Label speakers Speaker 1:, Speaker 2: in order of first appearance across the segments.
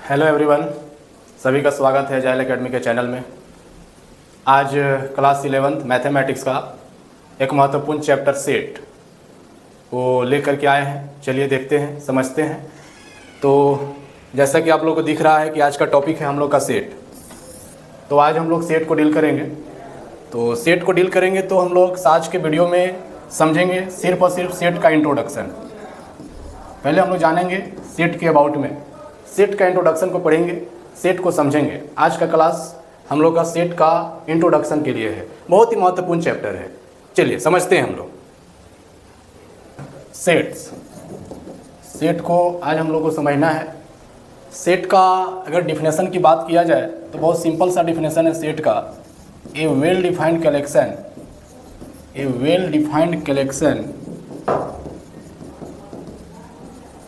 Speaker 1: Hello everyone, सभी का स्वागत है जाइल एकेडमी के चैनल में। आज क्लास 11 मैथमेटिक्स का एक महत्वपूर्ण चैप्टर सेट वो लेकर के आए हैं। चलिए देखते हैं, समझते हैं। तो जैसा कि आप लोगों को दिख रहा है कि आज का टॉपिक है हम लोग का सेट। तो आज हम लोग सेट को डील करेंगे। तो सेट को डील करेंगे तो हम लोग आज के वीडियो में समझेंगे सिर्फ और सिर्फ सेट का इंट्रोडक्शन। पहले हम लोग जानेंगे सेट के अबाउट में, सेट का इंट्रोडक्शन को पढ़ेंगे, सेट को समझेंगे। आज का क्लास हम लोग का सेट का इंट्रोडक्शन के लिए है, बहुत ही महत्वपूर्ण चैप्टर है। चलिए समझते हैं हम लोग सेट्स। सेट को आज हम लोग को समझना है। सेट का अगर डिफिनेशन की बात किया जाए तो बहुत सिंपल सा डिफिनेशन है सेट का। A well defined collection, a well defined collection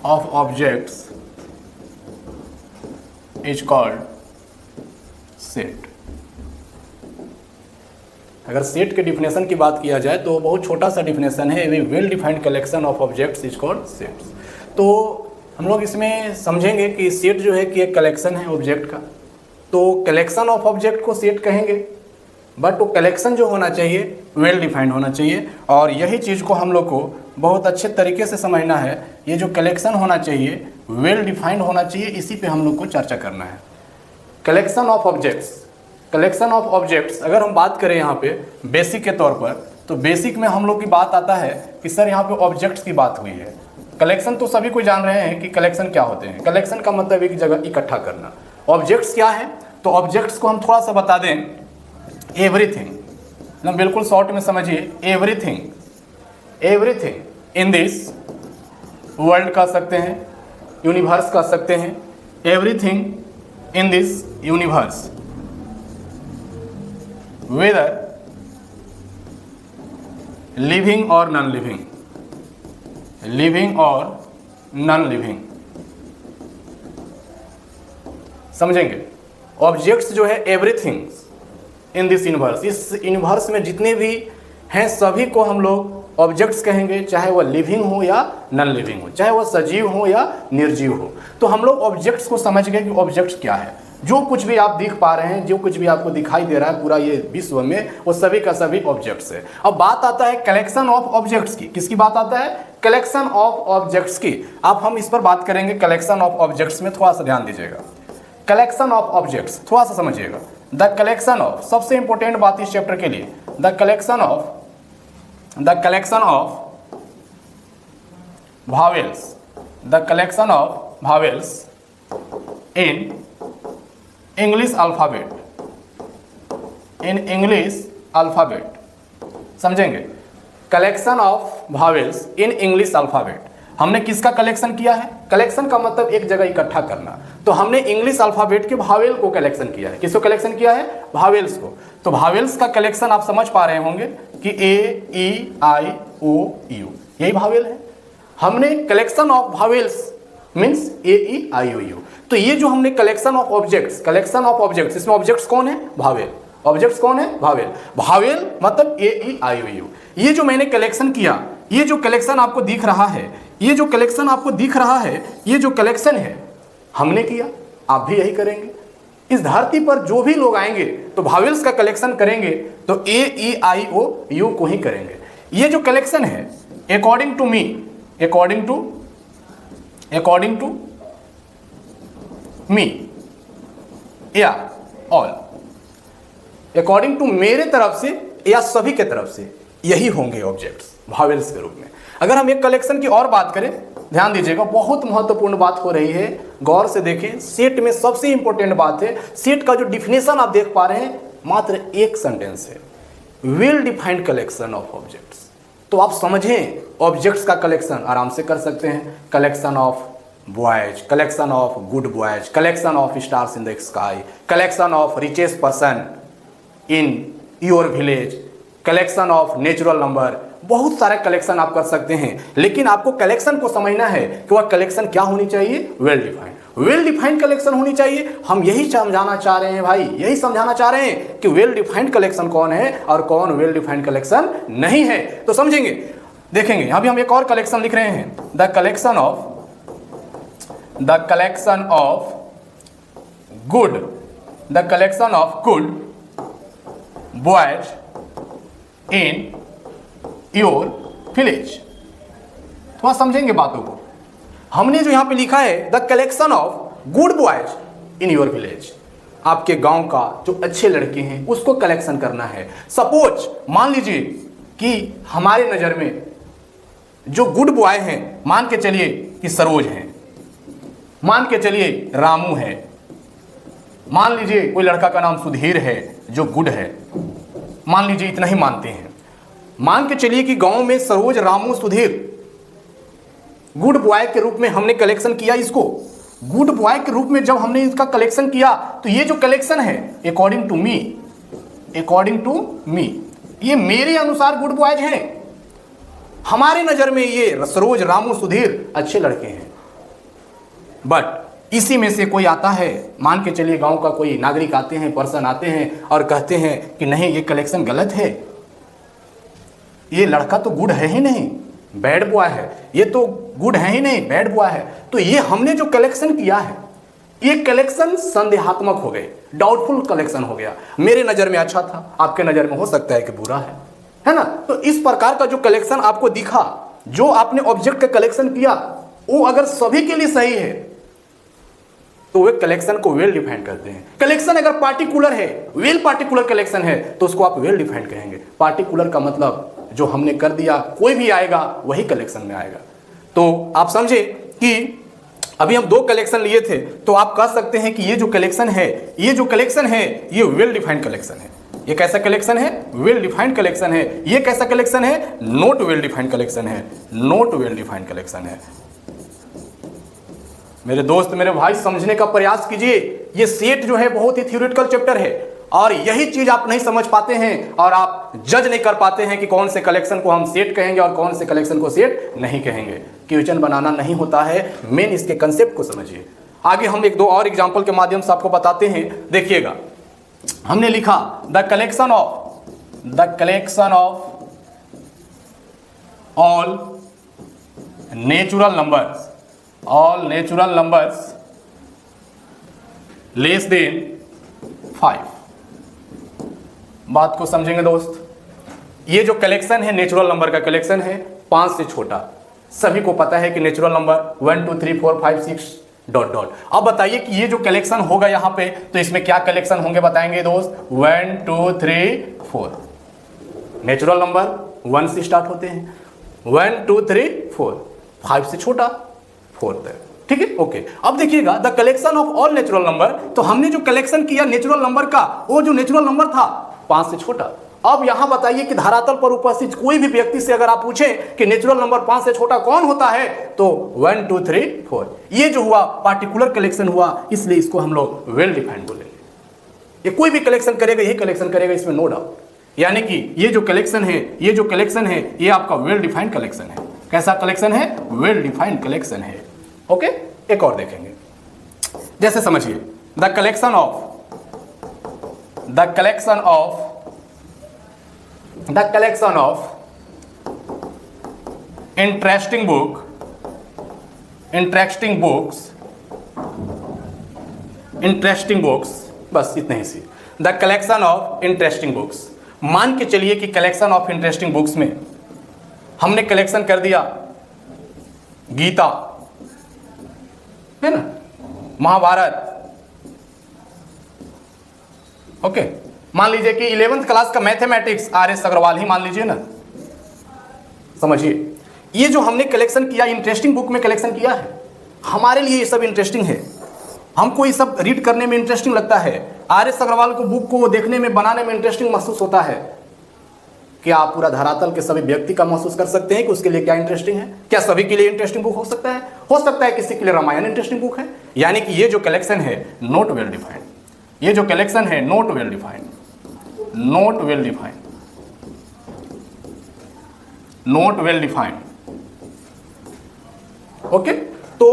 Speaker 1: of objects is called set. अगर सेट के डिफिनेशन की बात किया जाए तो बहुत छोटा सा डिफिनेशन है, well defined collection of objects is called sets. तो हम लोग इसमें समझेंगे कि सेट जो है कि एक कलेक्शन है ऑब्जेक्ट का। तो कलेक्शन ऑफ ऑब्जेक्ट को सेट कहेंगे, बट वो कलेक्शन जो होना चाहिए वेल डिफाइंड होना चाहिए। और यही चीज़ को हम लोग को बहुत अच्छे तरीके से समझना है। ये जो कलेक्शन होना चाहिए वेल डिफाइंड होना चाहिए, इसी पे हम लोग को चर्चा करना है। Collection of objects, collection of objects अगर हम बात करें यहाँ पे बेसिक के तौर पर, तो बेसिक में हम लोग की बात आता है कि सर यहाँ पे ऑब्जेक्ट्स की बात हुई है। कलेक्शन तो सभी को जान रहे हैं कि कलेक्शन क्या होते हैं। कलेक्शन का मतलब एक जगह इकट्ठा करना। ऑब्जेक्ट्स क्या है, तो ऑब्जेक्ट्स को हम थोड़ा सा बता दें। एवरीथिंग, मतलब बिल्कुल शॉर्ट में समझिए, everything, everything in this world कह सकते हैं, यूनिवर्स कह सकते हैं। Everything in this universe, whether living और नॉन लिविंग, लिविंग और नॉन लिविंग, समझेंगे। ऑब्जेक्ट्स जो है एवरीथिंग इन दिस यूनिवर्स, इस यूनिवर्स में जितने भी हैं सभी को हम लोग ऑब्जेक्ट्स कहेंगे, चाहे वह लिविंग हो या नॉन लिविंग हो, चाहे वह सजीव हो या निर्जीव हो। तो हम लोग ऑब्जेक्ट्स को समझ गए कि ऑब्जेक्ट्स क्या है। जो कुछ भी आप देख पा रहे हैं, जो कुछ भी आपको दिखाई दे रहा है पूरा ये विश्व में, वो सभी का सभी ऑब्जेक्ट्स है। अब बात आता है कलेक्शन ऑफ ऑब्जेक्ट्स की। किसकी बात आता है? कलेक्शन ऑफ ऑब्जेक्ट्स की। अब हम इस पर बात करेंगे कलेक्शन ऑफ ऑब्जेक्ट्स में, थोड़ा सा ध्यान दीजिएगा। कलेक्शन ऑफ ऑब्जेक्ट्स थोड़ा सा समझिएगा। द कलेक्शन ऑफ, सबसे इंपॉर्टेंट बात इस चैप्टर के लिए, the collection of vowels, the collection of vowels in English alphabet, in English alphabet, समझेंगे। Collection of vowels in English alphabet. हमने किसका कलेक्शन किया है? कलेक्शन का मतलब एक जगह इकट्ठा करना। तो हमने इंग्लिश अल्फाबेट के भावेल को कलेक्शन किया है। किसको कलेक्शन किया है? भावेल्स को। तो भावेल्स का कलेक्शन आप समझ पा रहे होंगे कि ए, ई, आई, ओ, यू, यही भावेल है। हमने collection of vowels means A, E, I, O, U. तो ये जो हमने collection of objects, collection of objects, इसमें ऑब्जेक्ट्स कौन है? भावेल। ऑब्जेक्ट्स कौन है? भावेल। भावेल मतलब ए, ई, आई, ओ, यू। ये जो मैंने कलेक्शन किया, ये जो कलेक्शन आपको दिख रहा है, ये जो कलेक्शन आपको दिख रहा है, ये जो कलेक्शन है हमने किया, आप भी यही करेंगे। इस धरती पर जो भी लोग आएंगे तो भावेल्स का कलेक्शन करेंगे, तो ए, ई, आई, ओ, यू को ही करेंगे। ये जो कलेक्शन है according to me, according to me या ऑल, अकॉर्डिंग टू मेरे तरफ से या सभी के तरफ से, यही होंगे ऑब्जेक्ट्स भावेल्स के रूप में। अगर हम एक कलेक्शन की और बात करें, ध्यान दीजिएगा, बहुत महत्वपूर्ण बात हो रही है, गौर से देखें। सेट में सबसे इंपॉर्टेंट बात है, सेट का जो डिफिनेशन आप देख पा रहे हैं मात्र एक सेंटेंस है, well defined collection of objects. तो आप समझें, ऑब्जेक्ट्स का कलेक्शन आराम से कर सकते हैं। Collection of boys, collection of good boys, collection of stars in the sky, collection of richest person in your village, collection of natural number, बहुत सारे कलेक्शन आप कर सकते हैं। लेकिन आपको कलेक्शन को समझना है कि वह कलेक्शन क्या होनी चाहिए? Well defined. Well defined collection होनी चाहिए। हम यही समझाना चाह रहे हैं भाई, यही समझाना चाह रहे हैं कि वेल डिफाइंड कलेक्शन कौन है और कौन वेल डिफाइंड कलेक्शन नहीं है। तो समझेंगे, देखेंगे। यहां भी हम एक और कलेक्शन लिख रहे हैं, the collection of good, the collection of good boys in your village. थोड़ा समझेंगे बातों को। हमने जो यहां पे लिखा है the collection of good boys in your village, आपके गांव का जो अच्छे लड़के हैं उसको कलेक्शन करना है। सपोज मान लीजिए कि हमारे नजर में जो गुड बॉय हैं, मान के चलिए कि सरोज हैं, मान के चलिए रामू है, मान लीजिए कोई लड़का का नाम सुधीर है जो गुड है, मान लीजिए इतना ही मानते हैं। मान के चलिए कि गांव में सरोज, रामू, सुधीर गुड बॉय के रूप में हमने कलेक्शन किया इसको। गुड बॉय के रूप में जब हमने इसका कलेक्शन किया तो ये जो कलेक्शन है अकॉर्डिंग टू मी ये मेरे अनुसार गुड बॉयज हैं। हमारे नजर में ये सरोज, रामू, सुधीर अच्छे लड़के हैं। बट इसी में से कोई आता है, मान के चलिए गांव का कोई नागरिक आते हैं, पर्सन आते हैं और कहते हैं कि नहीं ये कलेक्शन गलत है, ये लड़का तो गुड है ही नहीं, बैड बॉय है, ये तो गुड है ही नहीं, बैड बॉय है। तो ये हमने जो कलेक्शन किया है ये कलेक्शन संदेहात्मक हो गए, डाउटफुल कलेक्शन हो गया। मेरे नजर में अच्छा था, आपके नजर में हो सकता है कि बुरा है ना। तो इस प्रकार का जो कलेक्शन आपको दिखा, जो आपने ऑब्जेक्ट का कलेक्शन किया, वो अगर सभी के लिए सही है तो वे कलेक्शन को वेल डिफाइंड करते हैं। कलेक्शन अगर पार्टिकुलर है, वेल पार्टिकुलर कलेक्शन है, तो उसको आप वेल डिफाइंड कहेंगे। पार्टिकुलर का मतलब जो हमने कर दिया, कोई भी आएगा वही कलेक्शन में आएगा। तो आप समझे कि अभी हम दो कलेक्शन लिए थे, तो आप कह सकते हैं कि ये जो कलेक्शन है ये वेल डिफाइंड कलेक्शन है। ये कैसा कलेक्शन है? वेल डिफाइंड कलेक्शन है। ये कैसा कलेक्शन है? नॉट वेल डिफाइंड कलेक्शन है। नॉट वेल डिफाइंड कलेक्शन है। मेरे दोस्त, मेरे भाई, समझने का प्रयास कीजिए। ये सेट जो है बहुत ही थ्योरेटिकल चैप्टर है और यही चीज आप नहीं समझ पाते हैं और आप जज नहीं कर पाते हैं कि कौन से कलेक्शन को हम सेट कहेंगे और कौन से कलेक्शन को सेट नहीं कहेंगे। क्वेश्चन बनाना नहीं होता है, मेन इसके कंसेप्ट को समझिए। आगे हम एक दो और एग्जांपल के माध्यम से आपको बताते हैं। देखिएगा, हमने लिखा the collection of all natural numbers less then 5। बात को समझेंगे दोस्त। ये जो कलेक्शन है नेचुरल नंबर का कलेक्शन है 5 से छोटा। सभी को पता है कि नेचुरल नंबर 1 2 3 4 5 6 डॉट डॉट। अब बताइए कि ये जो कलेक्शन होगा यहां पे, तो इसमें क्या कलेक्शन होंगे बताएंगे दोस्त। 1 2 3 4। नेचुरल नंबर 1 से स्टार्ट होते हैं, 1 2 3 4, 5 से छोटा 4 तक। ठीक है, ओके। अब देखिएगा the collection of all natural number, तो हमने जो कलेक्शन किया नेचुरल नंबर का, वो जो नेचुरल नंबर था 5 से छोटा। अब यहां बताइए कि धरातल पर उपस्थित कोई भी व्यक्ति से अगर आप पूछें कि नेचुरल नंबर 5 से छोटा कौन होता है, तो 1 2 3 4। ये जो हुआ पार्टिकुलर कलेक्शन हुआ, इसलिए इसको हम लोग वेल डिफाइंड बोलेंगे। ये कोई भी कलेक्शन करेगा यही कलेक्शन करेगा, इसमें नो डाउट। यानी कि ये जो कलेक्शन है ये आपका वेल डिफाइंड कलेक्शन है। कैसा कलेक्शन है? वेल डिफाइंड कलेक्शन है। ओके, एक और देखेंगे। जैसे समझिए the collection of interesting books, बस इतने ही सी। The collection of interesting books. मान के चलिए कि कलेक्शन ऑफ इंटरेस्टिंग बुक्स में हमने कलेक्शन कर दिया गीता, है ना, महाभारत। ओके, मान लीजिए कि 11th क्लास का मैथमेटिक्स RS अग्रवाल ही मान लीजिए ना। समझिए, ये जो हमने कलेक्शन किया इंटरेस्टिंग बुक में कलेक्शन किया है, हमारे लिए ये सब इंटरेस्टिंग है। हमको ये सब रीड करने में इंटरेस्टिंग लगता है। RS अग्रवाल को बुक को देखने में, बनाने में इंटरेस्टिंग महसूस होता है। क्या आप पूरा धरातल के सभी व्यक्ति का महसूस कर सकते हैं कि उसके लिए क्या इंटरेस्टिंग है? क्या सभी के लिए इंटरेस्टिंग बुक हो सकता है? हो सकता है किसी के लिए रामायण इंटरेस्टिंग बुक है। यानी कि ये जो कलेक्शन है नॉट वेल डिफाइंड। ये जो कलेक्शन है नॉट वेल डिफाइंड। ओके, तो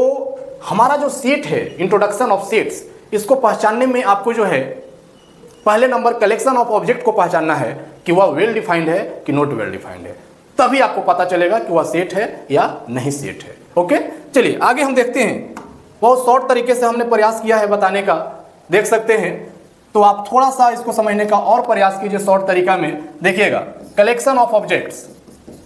Speaker 1: हमारा जो सेट है इंट्रोडक्शन ऑफ सेट्स, इसको पहचानने में आपको जो है पहले नंबर कलेक्शन ऑफ ऑब्जेक्ट को पहचानना है कि वह वेल डिफाइंड है कि नॉट वेल डिफाइंड है। तभी आपको पता चलेगा कि वह सेट है या नहीं सेट है। ओके, चलिए आगे हम देखते हैं। बहुत शॉर्ट तरीके से हमने प्रयास किया है बताने का देख सकते हैं। तो आप थोड़ा सा इसको समझने का और प्रयास कीजिए शॉर्ट तरीका में। देखिएगा, collection of objects,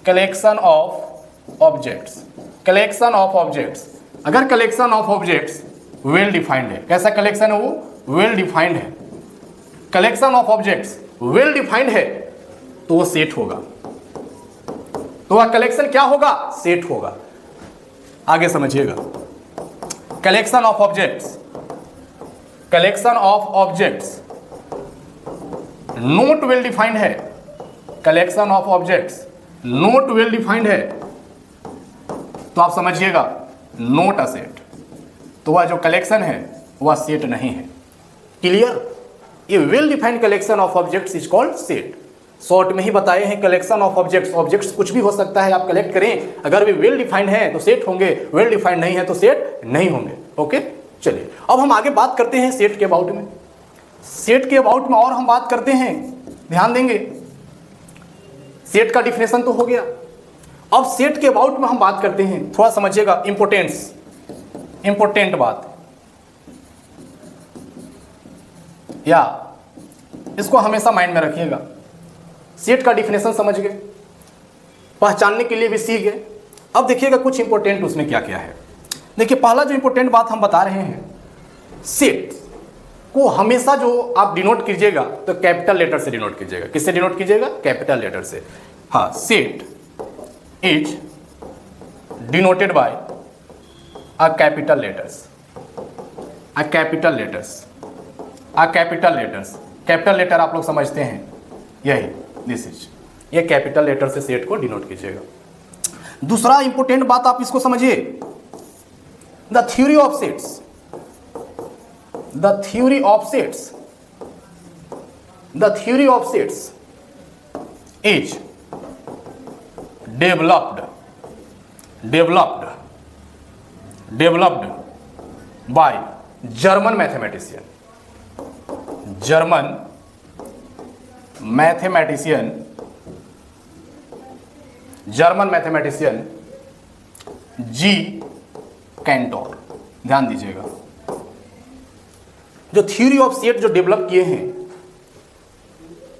Speaker 1: collection of objects, collection of objects. अगर collection of objects well defined है, कैसा कलेक्शन है वो? वेल डिफाइंड है। Collection of objects well defined है तो वो सेट होगा। तो वह कलेक्शन क्या होगा? सेट होगा। आगे समझिएगा, collection of objects, collection of objects not well defined है, collection of objects not well defined है तो आप समझिएगा नोट अ सेट। तो वह जो कलेक्शन है वह सेट नहीं है। क्लियर? ये well defined collection of objects is called set. Short में ही बताए हैं कलेक्शन ऑफ ऑब्जेक्ट्स। ऑब्जेक्ट्स कुछ भी हो सकता है, आप कलेक्ट करें, अगर वे वेल डिफाइंड है तो सेट होंगे, वेल डिफाइंड नहीं है तो सेट नहीं होंगे। ओके, चलिए अब हम आगे बात करते हैं सेट के अबाउट में। सेट के अबाउट में और हम बात करते हैं, ध्यान देंगे। सेट का डिफिनेशन तो हो गया, अब सेट के अबाउट में हम बात करते हैं। थोड़ा समझिएगा, इंपोर्टेंस, इंपोर्टेंट बात, या इसको हमेशा माइंड में रखिएगा। सेट का डिफिनेशन समझ गए, पहचानने के लिए भी सीख गए। अब देखिएगा कुछ इंपॉर्टेंट उसमें क्या क्या है। देखिए, पहला जो इंपॉर्टेंट बात हम बता रहे हैं, सेट को हमेशा जो आप डिनोट कीजिएगा तो कैपिटल लेटर से डिनोट कीजिएगा। किससे डिनोट कीजिएगा? कैपिटल लेटर से। हाँ, set is denoted by a capital letters, a capital letters, a capital letters. Capital letter आप लोग समझते हैं, यही दिस इज, ये कैपिटल लेटर से सेट को डिनोट कीजिएगा। दूसरा इंपॉर्टेंट बात आप इसको समझिए, the theory of sets, the theory of sets, the theory of sets is developed, developed, developed by German mathematician, German mathematician, German mathematician G Cantor. ध्यान दीजिएगा, जो थ्योरी ऑफ सेट जो डेवलप किए हैं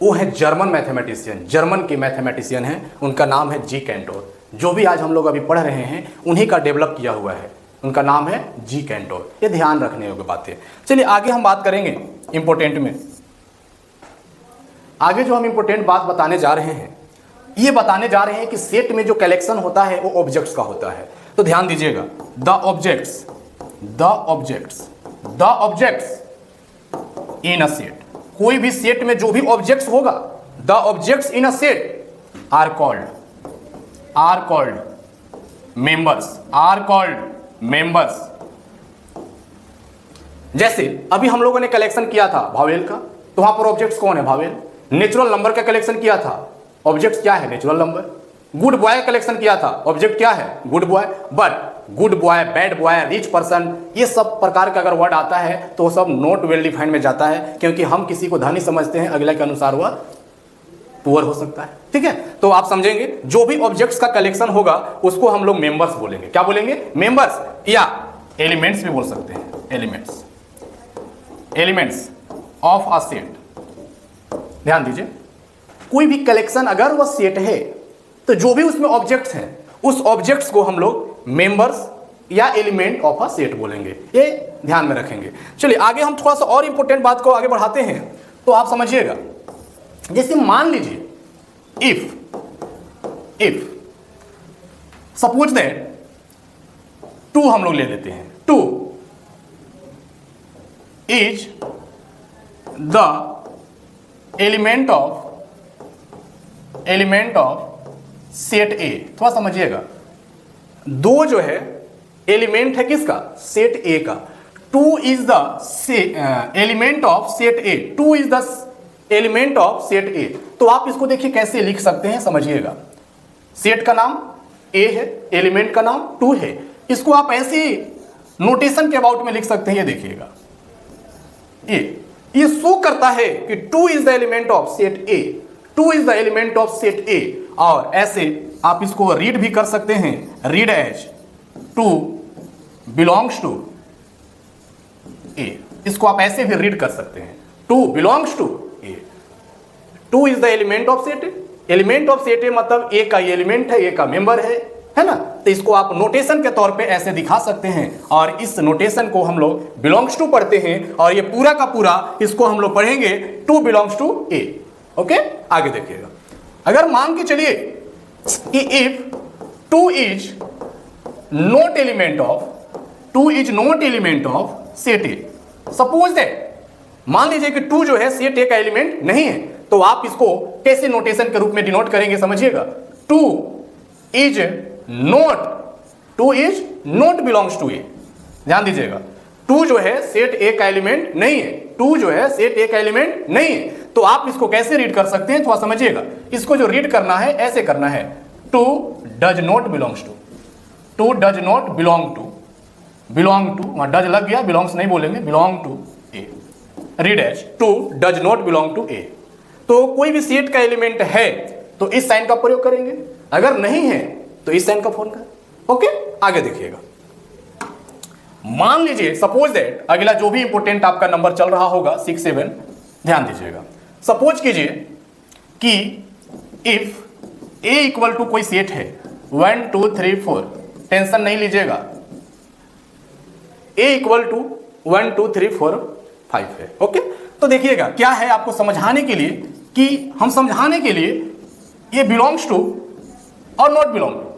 Speaker 1: वो है जर्मन मैथमेटिशियन, जर्मन के mathematician हैं, उनका नाम है जी कैंटोर। जो भी आज हम लोग अभी पढ़ रहे हैं उन्हीं का डेवलप किया हुआ है, उनका नाम है जी कैंटोर। ये ध्यान रखने योग्य बातें। चलिए आगे हम बात करेंगे इंपॉर्टेंट में। आगे जो हम इंपॉर्टेंट बात बताने जा रहे हैं, ये बताने जा रहे हैं कि सेट में जो कलेक्शन होता है वो ऑब्जेक्ट्स का होता है। तो ध्यान दीजिएगा, the objects, the objects, the objects in a set. कोई भी सेट में जो भी ऑब्जेक्ट्स होगा, the objects in a set are called, are called members, are called members. जैसे अभी हम लोगों ने कलेक्शन किया था भावेल का, तो वहां पर ऑब्जेक्ट्स कौन है? भावेल। नेचुरल नंबर का कलेक्शन किया था, ऑब्जेक्ट्स क्या है? Natural number. गुड बॉय का कलेक्शन किया था, ऑब्जेक्ट क्या है? Good boy. But good boy, bad boy, rich person, ये सब प्रकार का अगर वर्ड आता है तो सब नॉट वेल डिफाइंड में जाता है, क्योंकि हम किसी को धनी समझते हैं, अगले के अनुसार वह पुअर हो सकता है। ठीक है, तो आप समझेंगे जो भी ऑब्जेक्ट्स का कलेक्शन होगा उसको हम लोग मेंबर्स बोलेंगे। क्या बोलेंगे? मेंबर्स, या एलिमेंट्स भी बोल सकते हैं, elements, elements of a set. ध्यान दीजिए, कोई भी कलेक्शन अगर वह सेट है तो जो भी उसमें ऑब्जेक्ट्स हैं उस ऑब्जेक्ट्स को हम लोग मेंबर्स या एलिमेंट ऑफ अ सेट बोलेंगे। ये ध्यान में रखेंगे। चलिए आगे हम थोड़ा सा और इंपॉर्टेंट बात को आगे बढ़ाते हैं। तो आप समझिएगा, जैसे मान लीजिए इफ सपोज दैट 2 हम लोग ले लेते हैं, 2 is the element of set ए। थोड़ा समझिएगा, 2 जो है एलिमेंट है किसका? सेट ए का। 2 is the element of set A, 2 is the element of set ए। तो आप इसको देखिए कैसे लिख सकते हैं, समझिएगा। सेट का नाम ए है, एलिमेंट का नाम 2 है। इसको आप ऐसे नोटेशन के अबाउट में लिख सकते हैं। ये देखिएगा, ये शो करता है कि 2 is the element of set A, 2 is the element of set A. और ऐसे आप इसको रीड भी कर सकते हैं, read as 2 belongs to A. इसको आप ऐसे भी रीड कर सकते हैं, 2 belongs to A. 2 is the element of set A. Element of set A मतलब ए का एलिमेंट है, ए का मेंबर है ना। तो इसको आप नोटेशन के तौर पे ऐसे दिखा सकते हैं, और इस नोटेशन को हम लोग बिलोंग्स टू पढ़ते हैं, और ये पूरा का पूरा इसको हम लोग पढ़ेंगे 2 बिलोंग्स टू ए। ओके, आगे देखिएगा। अगर मान के चलिए कि if 2 is not element of set A, suppose that, मान लीजिए कि 2 जो है सेट ए का एलिमेंट नहीं है, तो आप इसको कैसे नोटेशन के रूप में डिनोट करेंगे समझिएगा। 2 इज नॉट बिलोंग्स टू ए। ध्यान दीजिएगा, 2 जो है सेट ए का एलिमेंट नहीं है, 2 जो है सेट ए का एलिमेंट नहीं है। तो आप इसको कैसे रीड कर सकते हैं, थोड़ा समझिएगा। इसको जो रीड करना है ऐसे करना है, 2 does not belongs to, 2 does not belong to, वहां डज लग गया, बिलोंग्स नहीं बोलेंगे, belong to A. Read as 2 does not belong to A. तो कोई भी सेट का एलिमेंट है तो इस साइन का प्रयोग करेंगे, अगर नहीं है तो इस साइन का फोन कर। ओके, आगे देखिएगा। मान लीजिए सपोज दैट, अगला जो भी इंपोर्टेंट आपका नंबर चल रहा होगा 6, 7, ध्यान दीजिएगा। सपोज कीजिए कि इफ ए इक्वल टू कोई सेट है 1 2 3 4, टेंशन नहीं लीजिएगा, ए इक्वल टू 1 2 3 4 5 है। ओके, तो देखिएगा क्या है, आपको समझाने के लिए कि हम समझाने के लिए ये बिलोंग्स टू और not belong to,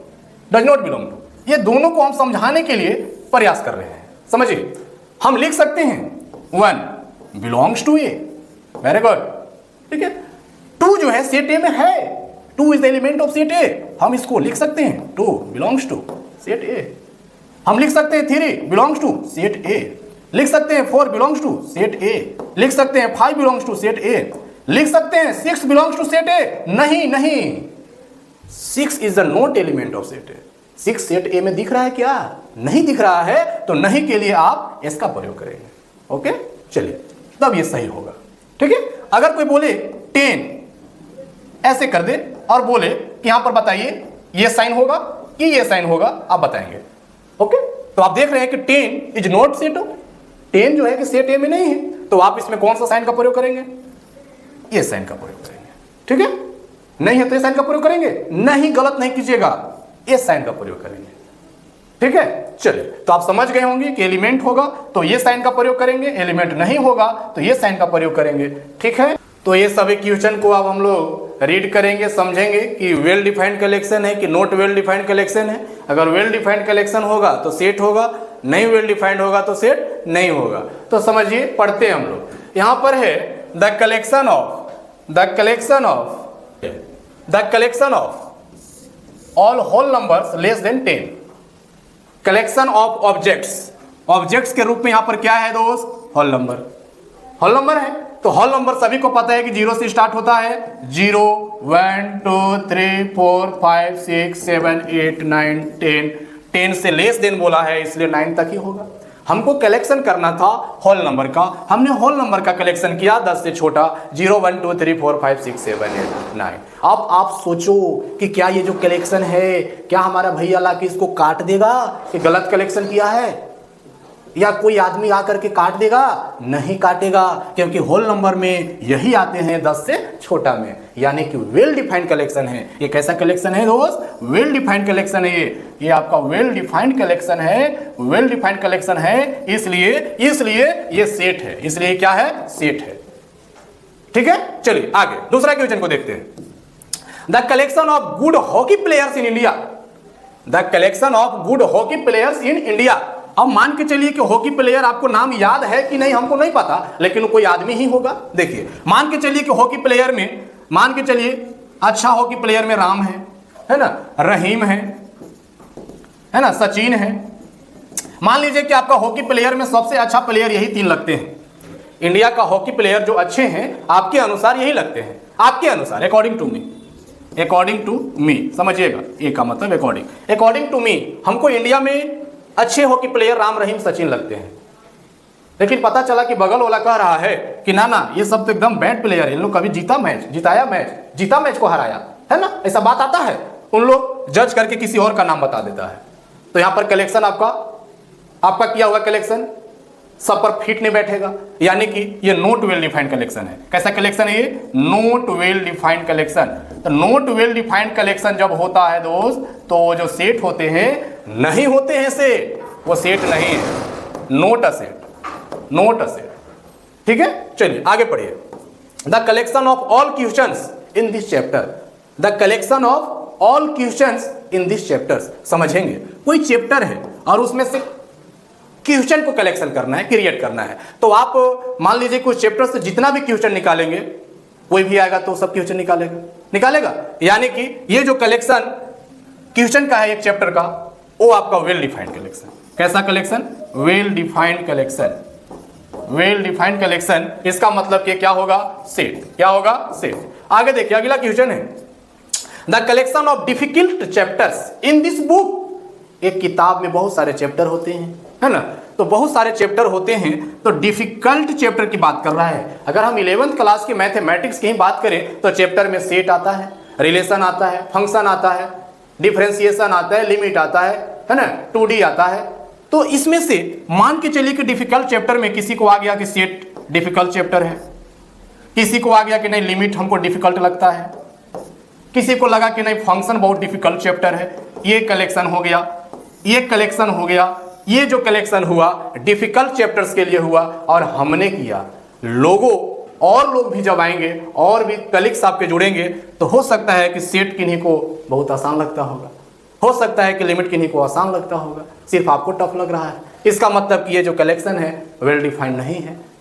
Speaker 1: does not belong to, ये दोनों को हम समझाने के लिए प्रयास कर रहे हैं। समझिए, हम लिख सकते हैं 1 belongs to a, very good, ठीक है। 2 जो है सेट ए में है, 2 is the element of set ए, हम इसको लिख सकते हैं 2 बिलोंग्स टू सेट ए। हम लिख सकते हैं 3 बिलोंग्स टू सेट ए, लिख सकते हैं 4 बिलोंग्स टू सेट ए, लिख सकते हैं 5 बिलोंग्स टू सेट ए, लिख सकते हैं 6 बिलोंग्स टू सेट ए। नहीं, 6 is the not element of set A. 6 set ए में दिख रहा है क्या? नहीं दिख रहा है, तो नहीं के लिए आप इसका प्रयोग करेंगे। ओके, चलिए, तब ये सही होगा, ठीक है। अगर कोई बोले 10 ऐसे कर दे और बोले कि यहां पर बताइए ये साइन होगा कि ये साइन होगा, आप बताएंगे। ओके, तो आप देख रहे हैं कि 10 इज नॉट सेट, 10 जो है कि सेट ए में नहीं है, तो आप इसमें कौन सा साइन का प्रयोग करेंगे? ये साइन का प्रयोग करेंगे, ठीक है। नहीं है तो ये साइन का प्रयोग करेंगे, नहीं, गलत नहीं कीजिएगा, ये साइन का प्रयोग करेंगे, ठीक है। चलिए, तो आप समझ गए होंगे कि एलिमेंट होगा तो ये साइन का प्रयोग करेंगे, एलिमेंट नहीं होगा तो ये साइन का प्रयोग करेंगे, ठीक है। तो ये सभी क्वेश्चन को अब हम लोग रीड करेंगे, समझेंगे कि वेल डिफाइंड कलेक्शन है कि नॉट वेल डिफाइंड कलेक्शन है। अगर वेल डिफाइंड कलेक्शन होगा तो सेट होगा, नहीं वेल डिफाइंड होगा तो सेट नहीं होगा। तो समझिए, पढ़ते हैं हम लोग। यहां पर है the collection of all whole numbers less than 10। Collection of objects के रूप में यहां पर क्या है दोस्त? होल नंबर है। तो होल नंबर सभी को पता है कि 0 से स्टार्ट होता है, 0 1 2 3 4 5 6 7 8 9 10। 10 से लेस देन बोला है इसलिए 9 तक ही होगा। हमको कलेक्शन करना था होल नंबर का, हमने होल नंबर का कलेक्शन किया 10 से छोटा, 0 1 2 3 4 5 6 7 8 9। अब आप सोचो कि क्या ये जो कलेक्शन है, क्या हमारा भैया लाके इसको काट देगा कि गलत कलेक्शन किया है, या कोई आदमी आकर के काट देगा? नहीं काटेगा, क्योंकि होल नंबर में यही आते हैं 10 से छोटा में, यानी कि वेल डिफाइंड कलेक्शन है। ये कैसा कलेक्शन है दोस्त? वेल डिफाइंड कलेक्शन है। ये आपका वेल डिफाइंड कलेक्शन है, इसलिए ये सेट है, इसलिए क्या है? सेट है, ठीक है। चलिए आगे दूसरा क्वेश्चन को देखते हैं। The collection of good hockey players in India. अब मान के चलिए कि हॉकी प्लेयर, आपको नाम याद है कि नहीं हमको नहीं पता, लेकिन कोई आदमी ही होगा। देखिए, मान के चलिए कि हॉकी प्लेयर में, अच्छा हॉकी प्लेयर में राम है ना, रहीम है ना, सचिन है। मान लीजिए कि आपका हॉकी प्लेयर में सबसे अच्छा प्लेयर यही 3 लगते हैं। इंडिया का हॉकी प्लेयर जो अच्छे हैं आपके अनुसार यही लगते हैं, आपके अनुसार, अकॉर्डिंग टू मी, समझिएगा, ए का मतलब अकॉर्डिंग टू मी, हमको इंडिया में अच्छे हॉकी प्लेयर राम, रहीम, सचिन लगते हैं। लेकिन पता चला कि बगल वाला कह रहा है कि ना ये सब तो एकदम बैड प्लेयर है, इन लोग कभी जीता मैच को हराया है ना, ऐसा बात आता है। उन लोग जज करके किसी और का नाम बता देता है। तो यहां पर कलेक्शन आपका किया हुआ कलेक्शन सब पर फिट नहीं बैठेगा, यानी कि ये नॉट वेल डिफाइंड कलेक्शन है। कैसा कलेक्शन है ये? Not well defined collection. तो नॉट वेल डिफाइंड कलेक्शन जब होता है दोस्त, तो वो जो सेट होते हैं नहीं होते हैं सेट, वो सेट नहीं है, note a set, note a set. ठीक है, चलिए आगे पढ़िए। The collection of all questions in this chapter, the collection of all questions in this chapters. समझेंगे, कोई चैप्टर है और उसमें से क्वेश्चन को कलेक्शन करना है, क्रिएट करना है। तो आप मान लीजिए कुछ चैप्टर से जितना भी क्वेश्चन निकालेंगे, कोई भी आएगा तो सब क्वेश्चन निकालेगा। यानी कि ये जो कलेक्शन क्वेश्चन का है एक चैप्टर का, वो आपका वेल डिफाइंड कलेक्शन। कैसा collection? Well defined collection. Well defined collection, इसका मतलब कि क्या होगा? सेट। क्या होगा? सेट। आगे देखिए, अगला क्वेश्चन है the collection of difficult chapters in this book. एक किताब में बहुत सारे चैप्टर होते हैं, है ना? तो बहुत सारे चैप्टर होते हैं, तो डिफिकल्ट चैप्टर की बात कर रहा है। अगर हम 11th क्लास के मैथमेटिक्स की ही बात करें तो चैप्टर में सेट आता है, रिलेशन आता है, फंक्शन आता है, डिफरेंशिएशन आता है, लिमिट आता है ना, 2D आता है। तो इसमें से मान के चलिए कि डिफिकल्ट चैप्टर में किसी को आ गया कि सेट डिफिकल्ट चैप्टर है, किसी को आ गया कि नहीं लिमिट हमको डिफिकल्ट लगता है, किसी को लगा कि नहीं फंक्शन बहुत डिफिकल्ट चैप्टर है। ये कलेक्शन हो गया, ये कलेक्शन हो गया। ये जो कलेक्शन हुआ डिफिकल्ट चैप्टर्स के लिए हुआ और हमने किया। लोगों और लोग भी जब आएंगे और भी कलीग्स आपके जुड़ेंगे तो हो सकता है कि सेट किन्हीं को बहुत आसान लगता होगा, हो सकता है कि लिमिट किन्हीं को आसान लगता होगा, सिर्फ आपको टफ लग रहा है। इसका मतलब कि ये जो कलेक्शन है वेल डिफाइंड नहीं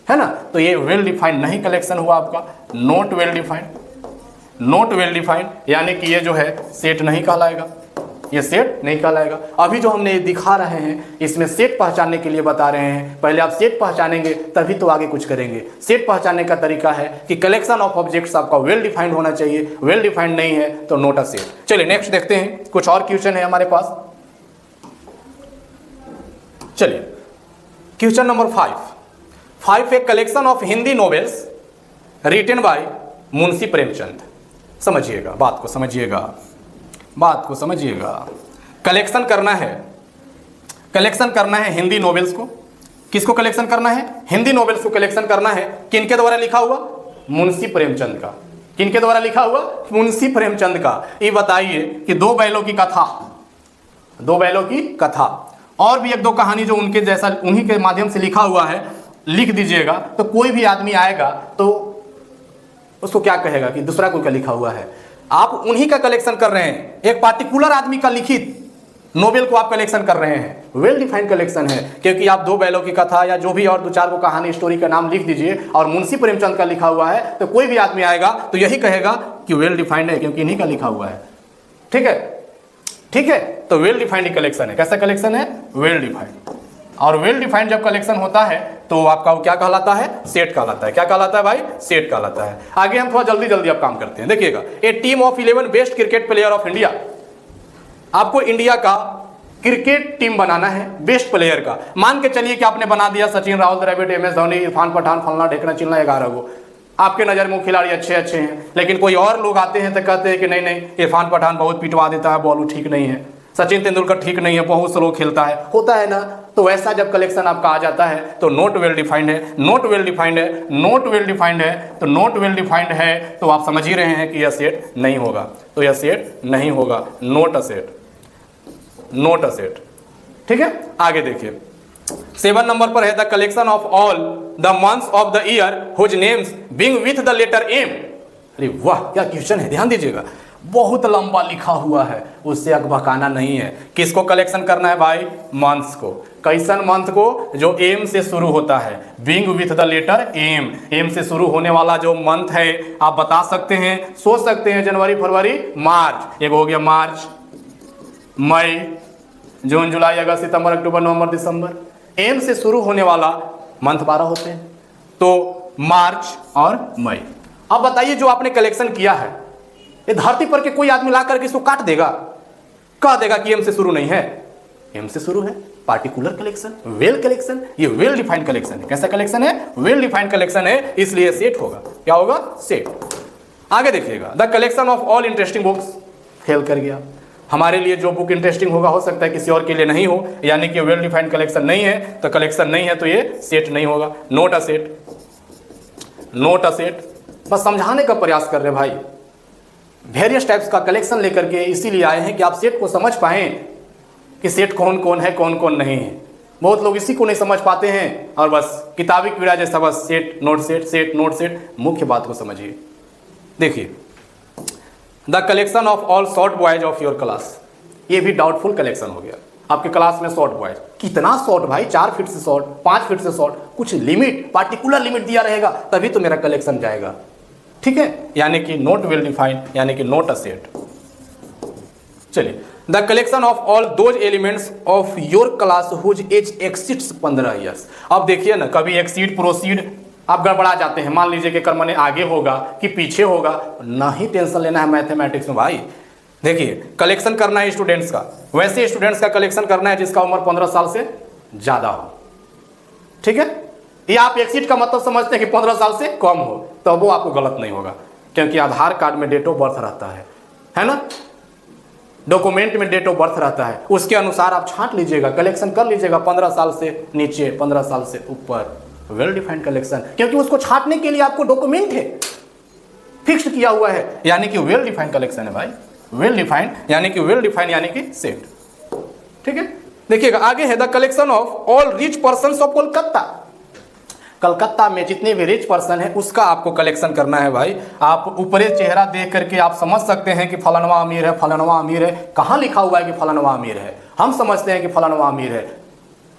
Speaker 1: है ना? तो ये वेल डिफाइंड नहीं कलेक्शन हुआ आपका, not well defined. Not well defined यानी कि ये जो है सेट नहीं कहलाएगा, ये सेट नहीं कहलाएगा। अभी जो हमने दिखा रहे हैं इसमें सेट पहचानने के लिए बता रहे हैं। पहले आप सेट पहचानेंगे तभी तो आगे कुछ करेंगे। सेट पहचानने का तरीका है कि कलेक्शन ऑफ ऑब्जेक्ट्स आपका वेल डिफाइंड होना चाहिए, वेल डिफाइंड नहीं है तो नॉट अ सेट। चलिए नेक्स्ट देखते हैं, कुछ और क्वेश्चन है हमारे पास। चलिए क्वेश्चन नंबर 5 एक collection of Hindi novels written by Munshi Premchand. समझिएगा, बात को समझिएगा, बात को समझिएगा। कलेक्शन करना है, कलेक्शन करना है हिंदी नॉवेल्स को। किसको कलेक्शन करना है? हिंदी नॉवेल्स को कलेक्शन करना है। किनके द्वारा लिखा हुआ? मुंशी प्रेमचंद का। किनके द्वारा लिखा हुआ? मुंशी प्रेमचंद का। ये बताइए कि दो बैलों की कथा, दो बैलों की कथा और भी एक दो कहानी जो उनके जैसा उन्हीं के माध्यम से लिखा हुआ है लिख दीजिएगा। तो कोई भी आदमी आएगा तो उसको क्या कहेगा कि दूसरा कोई का लिखा हुआ है। आप उन्हीं का कलेक्शन कर रहे हैं, एक पार्टिकुलर आदमी का लिखित नोवेल को आप कलेक्शन कर रहे हैं। वेल डिफाइंड कलेक्शन है, क्योंकि आप दो बैलों की कथा या जो भी और दो चार को कहानी स्टोरी का नाम लिख दीजिए और मुंशी प्रेमचंद का लिखा हुआ है तो कोई भी आदमी आएगा तो यही कहेगा कि वेल डिफाइंड है, क्योंकि इन्हीं का लिखा हुआ है। ठीक है, ठीक है। तो वेल डिफाइंड कलेक्शन है। कैसा कलेक्शन है? Well defined. और वेल डिफाइंड जब कलेक्शन होता है तो आपका वो क्या कहलाता है? सेट कहलाता है। क्या कहलाता है भाई? सेट कहलाता है। आगे हम थोड़ा जल्दी जल्दी अब काम करते हैं। देखिएगा, a team of 11 best cricket player of India. आपको इंडिया का क्रिकेट टीम बनाना है, बेस्ट प्लेयर का। मान के चलिए कि आपने बना दिया सचिन, राहुल द्रविड़, MS धोनी, इरफान पठान, फलना ढेकना चिलना 11 को। आपके नज़र में खिलाड़ी अच्छे अच्छे हैं, लेकिन कोई और लोग आते हैं तो कहते हैं कि नहीं नहीं इरफान पठान बहुत पिटवा देता है, बॉल ठीक नहीं है, सचिन तेंदुलकर ठीक नहीं है, बहुत स्लो खेलता है, होता है ना। तो वैसा जब कलेक्शन आपका आ जाता है तो नॉट वेल डिफाइंड है, नॉट वेल डिफाइंड है, नॉट वेल डिफाइंड है। तो नॉट वेल डिफाइंड है तो आप समझ ही रहे हैं कि यह सेट नहीं होगा, तो यह सेट नहीं होगा, not a set, not a set. ठीक है, आगे देखिए 7 नंबर पर है the collection of all the months of the year whose names बिंग विथ द लेटर एम। अरे वाह, क्या क्वेश्चन है, ध्यान दीजिएगा। बहुत लंबा लिखा हुआ है, उससे अकबकाना नहीं है। किसको कलेक्शन करना है भाई? मंथ्स को। कैसन मंथ को? जो एम से शुरू होता है, बिंग with the letter M. M से शुरू होने वाला जो मंथ है आप बता सकते हैं, सोच सकते हैं, जनवरी, फरवरी, मार्च। एक हो गया मार्च, मई, जून, जुलाई, अगस्त, सितंबर, अक्टूबर, नवंबर, दिसंबर। एम से शुरू होने वाला मंथ 12 होते हैं, तो मार्च और मई। अब बताइए जो आपने कलेक्शन किया है, ये धरती पर के कोई आदमी ला करके इसको काट देगा, कह देगा कि एम से शुरू नहीं है? एम से शुरू है, पार्टिकुलर कलेक्शन, वेल कलेक्शन। ये वेल डिफाइंड कलेक्शन है। कैसा कलेक्शन है? वेल डिफाइंड कलेक्शन है, इसलिए सेट होगा। क्या होगा? सेट। आगे देखिएगा the collection of all interesting books. Fail कर गया। हमारे लिए जो बुक इंटरेस्टिंग होगा हो सकता है किसी और के लिए नहीं हो, यानी कि वेल डिफाइंड कलेक्शन नहीं है तो कलेक्शन नहीं है, तो ये सेट नहीं होगा। Note a set, note a set. बस समझाने का प्रयास कर रहे भाई, वेरियस टाइप्स का कलेक्शन लेकर के इसीलिए आए हैं कि आप सेट को समझ पाएं कि सेट कौन कौन है, कौन कौन नहीं है। बहुत लोग इसी को नहीं समझ पाते हैं और बस किताबी कीड़ा जैसा बस set not set, set not set. मुख्य बात को समझिए। देखिए, the collection of all short boys of your class, ये भी डाउटफुल कलेक्शन हो गया। आपके क्लास में शॉर्ट बॉयज, कितना शॉर्ट भाई, 4 फीट से शॉर्ट, 5 फीट से शॉर्ट, कुछ लिमिट, पार्टिकुलर लिमिट दिया रहेगा तभी तो मेरा कलेक्शन जाएगा। ठीक है, यानी कि नोट वेल डिफाइंड, यानी कि नोट अ सेट। चलिए, the collection of all those elements of your class whose age exceeds 15 years. अब देखिए ना, कभी एक्सीड प्रोसीड आप गड़बड़ा जाते हैं। मान लीजिए कि कर्म ने आगे होगा कि पीछे होगा, ना ही टेंशन लेना है मैथमेटिक्स में भाई। देखिए, कलेक्शन करना है स्टूडेंट्स का, वैसे स्टूडेंट्स का कलेक्शन करना है जिसका उम्र 15 साल से ज्यादा हो। ठीक है, ये आप एक्सीड का मतलब समझते हैं कि 15 साल से कम हो, तो वो आपको गलत नहीं होगा, क्योंकि आधार कार्ड में डेट ऑफ बर्थ रहता है ना, डॉक्यूमेंट में डेट ऑफ बर्थ रहता है, उसके अनुसार आप छांट लीजिएगा, कलेक्शन कर लीजिएगा। 15 साल से नीचे, 15 साल से ऊपर, वेल डिफाइंड कलेक्शन, क्योंकि उसको छांटने के लिए आपको डॉक्यूमेंट है, फिक्स किया हुआ है, यानी कि वेल डिफाइंड कलेक्शन है भाई। वेल डिफाइंड यानी कि वेल डिफाइंड यानी कि सेट। ठीक है, देखिएगा आगे है the collection of all rich persons of Kolkata. Calcutta में जितने भी रिच पर्सन है उसका आपको कलेक्शन करना है भाई। आप ऊपरी चेहरा देख करके आप समझ सकते हैं कि फलानवा अमीर है, फलानवा अमीर है। कहाँ लिखा हुआ है कि फलानवा अमीर है? हम समझते हैं कि फलानवा अमीर है,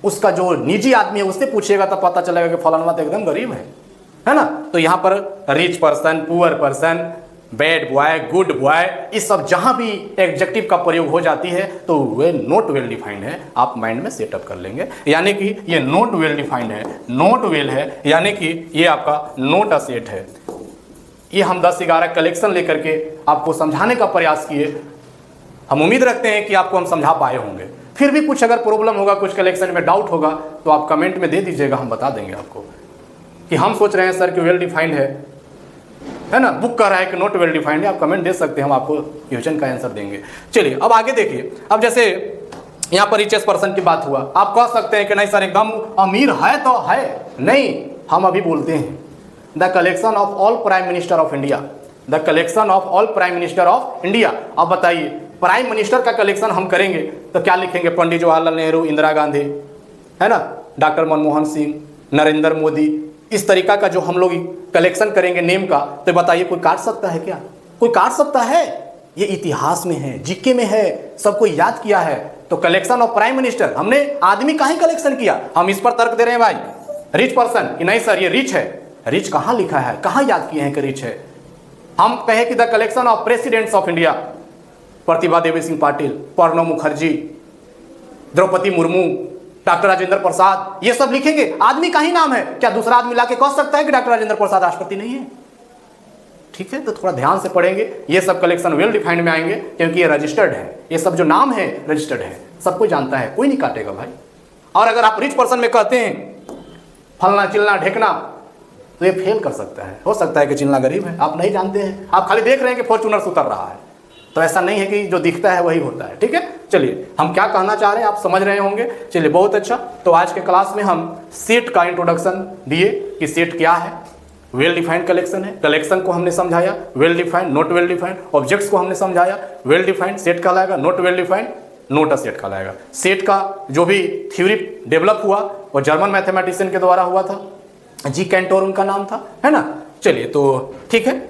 Speaker 1: उसका जो निजी आदमी है उससे पूछेगा तो पता चलेगा कि फलानवा तो एकदम गरीब है ना। तो यहाँ पर rich person, poor person, bad boy, good boy, इस सब जहाँ भी एडजेक्टिव का प्रयोग हो जाती है तो वे नॉट वेल डिफाइंड है। आप माइंड में सेटअप कर लेंगे, यानी कि ये नॉट वेल डिफाइंड है, नॉट वेल है, यानी कि ये आपका नॉट अ सेट है। ये हम 10-11 कलेक्शन लेकर के आपको समझाने का प्रयास किए। हम उम्मीद रखते हैं कि आपको हम समझा पाए होंगे। फिर भी कुछ अगर प्रॉब्लम होगा, कुछ कलेक्शन में डाउट होगा तो आप कमेंट में दे दीजिएगा, हम बता देंगे आपको कि हम सोच रहे हैं सर कि वेल डिफाइंड है ना, बुक कर रहा है कि नॉट वेल डिफाइंड है। आप कमेंट दे सकते हैं, हम आपको क्वेश्चन का आंसर देंगे। चलिए अब आगे देखिए। अब जैसे यहाँ पर रिचेस्ट पर्सन की बात हुआ, आप कह सकते हैं कि नहीं सर एकदम अमीर है तो है, नहीं, हम अभी बोलते हैं the collection of all prime minister of India, the collection of all prime minister of India. अब बताइए, प्राइम मिनिस्टर का कलेक्शन हम करेंगे तो क्या लिखेंगे? पंडित जवाहरलाल नेहरू, इंदिरा गांधी, है ना, डॉक्टर मनमोहन सिंह, नरेंद्र मोदी। इस तरीका का जो हम लोग कलेक्शन करेंगे नेम का, तो बताइए कोई काट सकता है क्या? कोई काट सकता है? ये इतिहास में है, जीके में है, सबको याद किया है। तो कलेक्शन ऑफ प्राइम मिनिस्टर, हमने आदमी का ही कलेक्शन किया। हम इस पर तर्क दे रहे हैं भाई, रिच पर्सन कि नहीं सर ये रिच है। रिच कहाँ लिखा है, कहाँ याद किए हैं कि रिच है? हम कहें कि the collection of presidents of India, Pratibha Devi Singh Patil, Pranab Mukherjee, Droupadi Murmu, doctor Rajendra Prasad, ये सब लिखेंगे, आदमी का ही नाम है। क्या दूसरा आदमी लाके कह सकता है कि डॉक्टर राजेंद्र प्रसाद राष्ट्रपति नहीं है? ठीक है, तो थोड़ा ध्यान से पढ़ेंगे। ये सब कलेक्शन वेल डिफाइंड में आएंगे, क्योंकि ये रजिस्टर्ड है। ये सब जो नाम है रजिस्टर्ड है, सब कोई जानता है, कोई नहीं काटेगा भाई। और अगर आप रिच पर्सन में कहते हैं फलना चिलना ढेकना, तो ये फेल कर सकता है। हो सकता है कि चिलना गरीब है, आप नहीं जानते हैं, आप खाली देख रहे हैं कि फॉर्च्यूनर से उतर रहा है। तो ऐसा नहीं है कि जो दिखता है वही होता है। ठीक है, चलिए हम क्या कहना चाह रहे हैं आप समझ रहे होंगे। चलिए बहुत अच्छा। तो आज के क्लास में हम सेट का इंट्रोडक्शन दिए कि सेट क्या है, वेल डिफाइंड कलेक्शन है, कलेक्शन को हमने समझाया, well defined, not well defined, objects को हमने समझाया, वेल डिफाइंड सेट कहलाएगा, not well defined note a set कहलाएगा। सेट का जो भी थ्योरी डेवलप हुआ वो जर्मन मैथमेटिशियन के द्वारा हुआ था, जी कैंटोर उनका नाम था, है ना। चलिए तो ठीक है।